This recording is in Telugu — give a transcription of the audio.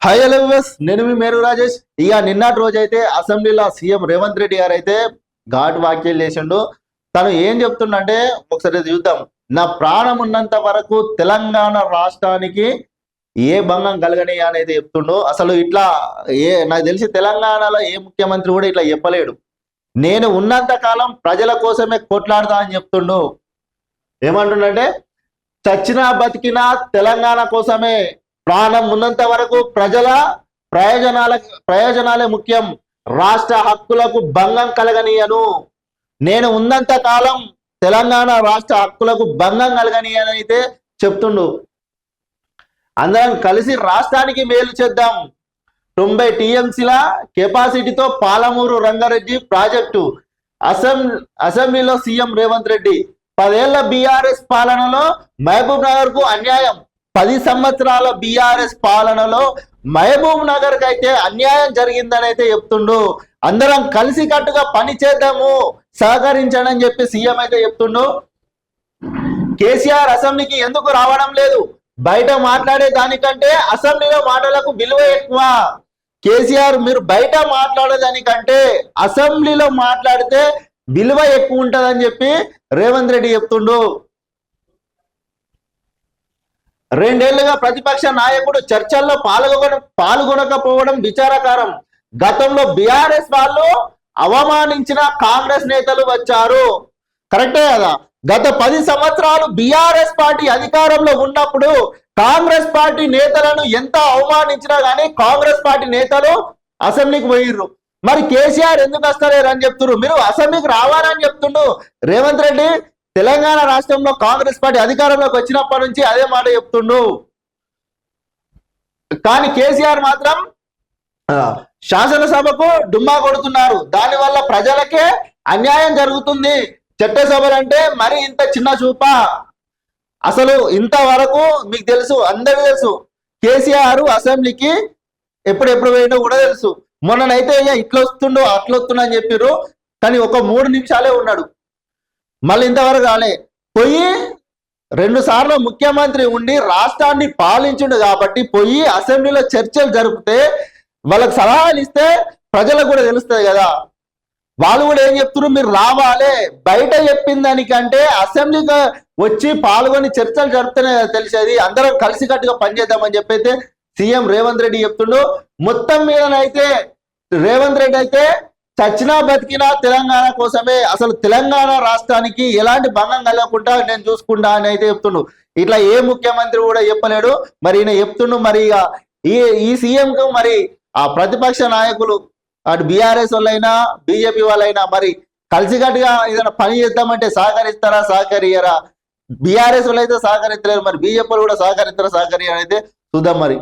హై హలో వ్యూవర్స్, నేను మీ మేరు రాజేష్. ఇక నిన్నటి రోజు అయితే అసెంబ్లీలో సీఎం రేవంత్ రెడ్డి గారు అయితే ఘాటు వ్యాఖ్యలు చేసిండు. తను ఏం చెప్తుండంటే ఒకసారి చూద్దాం. నా ప్రాణం ఉన్నంత వరకు తెలంగాణ రాష్ట్రానికి ఏ భంగం కలగని అనేది చెప్తుండు. అసలు ఇట్లా నాకు తెలిసి తెలంగాణలో ఏ ముఖ్యమంత్రి కూడా ఇట్లా చెప్పలేడు. నేను ఉన్నంత కాలం ప్రజల కోసమే కొట్లాడతా అని చెప్తుండు. ఏమంటుండంటే చచ్చినా బతికినా తెలంగాణ కోసమే, ప్రాణం ఉన్నంత వరకు ప్రజల ప్రయోజనాలే ముఖ్యం, రాష్ట్ర హక్కులకు భంగం కలగనీయను, నేను ఉన్నంత కాలం తెలంగాణ రాష్ట్ర హక్కులకు భంగం కలగనీయని అయితే చెప్తుండు. అందరం కలిసి రాష్ట్రానికి మేలు చేద్దాం. 90 టీఎంసీల కెపాసిటీతో పాలమూరు రంగారెడ్డి ప్రాజెక్టు. అసెంబ్లీలో సీఎం రేవంత్ రెడ్డి 10 ఏళ్ల బీఆర్ఎస్ పాలనలో మహబూబ్ నగర్ కు అన్యాయం. 10 సంవత్సరాల బీఆర్ఎస్ పాలనలో మహబూబ్ నగర్ కి అయితే అన్యాయం జరిగిందని అయితే చెప్తుండు. అందరం కలిసి కట్టుగా పని చేద్దాము, సహకరించండి అని చెప్పి సీఎం అయితే చెప్తుండు. కేసీఆర్ అసెంబ్లీకి ఎందుకు రావడం లేదు? బయట మాట్లాడే దానికంటే అసెంబ్లీలో మాటలకు విలువ ఎక్కువ. కేసీఆర్, మీరు బయట మాట్లాడేదానికంటే అసెంబ్లీలో మాట్లాడితే విలువ ఎక్కువ ఉంటుందని చెప్పి రేవంత్ రెడ్డి చెప్తుండు. 2 ఏళ్లుగా ప్రతిపక్ష నాయకుడు చర్చల్లో పాల్గొనకపోవడం విచారకరం. గతంలో బీఆర్ఎస్ వాళ్ళు అవమానించిన కాంగ్రెస్ నేతలు వచ్చారు. కరెక్టే కదా? గత 10 సంవత్సరాలు బీఆర్ఎస్ పార్టీ అధికారంలో ఉన్నప్పుడు కాంగ్రెస్ పార్టీ నేతలను ఎంత అవమానించినా కానీ కాంగ్రెస్ పార్టీ నేతలు అసెంబ్లీకి పోయిర్రు. మరి కేసీఆర్ ఎందుకు వస్తలేరు అని చెప్తున్నారు. మీరు అసెంబ్లీకి రావాలని చెప్తుండు రేవంత్ రెడ్డి. తెలంగాణ రాష్ట్రంలో కాంగ్రెస్ పార్టీ అధికారంలోకి వచ్చినప్పటి నుంచి అదే మాట చెప్తుండు. కానీ కేసీఆర్ మాత్రం శాసనసభకు డుమ్మా కొడుతున్నారు. దానివల్ల ప్రజలకే అన్యాయం జరుగుతుంది. చట్టసభలు అంటే మరి ఇంత చిన్న చూప? అసలు ఇంతవరకు మీకు తెలుసు, అందరికీ తెలుసు, కేసీఆర్ అసెంబ్లీకి ఎప్పుడెప్పుడు పోయినా కూడా తెలుసు. మొన్ననైతే ఇట్లా వస్తుండో అట్లా వస్తుండ అని చెప్పారు. కానీ ఒక 3 నిమిషాలే ఉన్నాడు, మళ్ళీ ఇంతవరకు రాలే. పోయి 2 సార్లు ముఖ్యమంత్రి ఉండి రాష్ట్రాన్ని పాలించుండు కాబట్టి పోయి అసెంబ్లీలో చర్చలు జరిపితే, వాళ్ళకి సలహాలు ఇస్తే ప్రజలకు కూడా తెలుస్తుంది కదా. వాళ్ళు కూడా ఏం చెప్తున్నారు, మీరు రావాలి. బయట చెప్పిన దానికంటే అసెంబ్లీకి వచ్చి పాల్గొని చర్చలు జరిపితేనే తెలిసేది. అందరం కలిసికట్టుగా పనిచేద్దామని చెప్పైతే సీఎం రేవంత్ రెడ్డి చెప్తుండు. మొత్తం మీదనైతే రేవంత్ రెడ్డి అయితే చచ్చినా బతికినా తెలంగాణ కోసమే, అసలు తెలంగాణ రాష్ట్రానికి ఎలాంటి భంగం కలగకుండా నేను చూసుకుంటా అని అయితే చెప్తుండు. ఇట్లా ఏ ముఖ్యమంత్రి కూడా చెప్పలేడు. మరి ఈయన చెప్తుండు. మరి ఈ సీఎంకు మరి ఆ ప్రతిపక్ష నాయకులు అటు బీఆర్ఎస్ వాళ్ళైనా బీజేపీ వాళ్ళైనా మరి కలిసికట్టుగా ఏదైనా పని చేద్దామంటే సహకరిస్తారా, సహకరియరా? బీఆర్ఎస్ వాళ్ళు అయితే సహకరించలేరు, మరి బీజేపీ కూడా సహకరిస్తారా, సహకరియరా అయితే చూద్దాం మరి.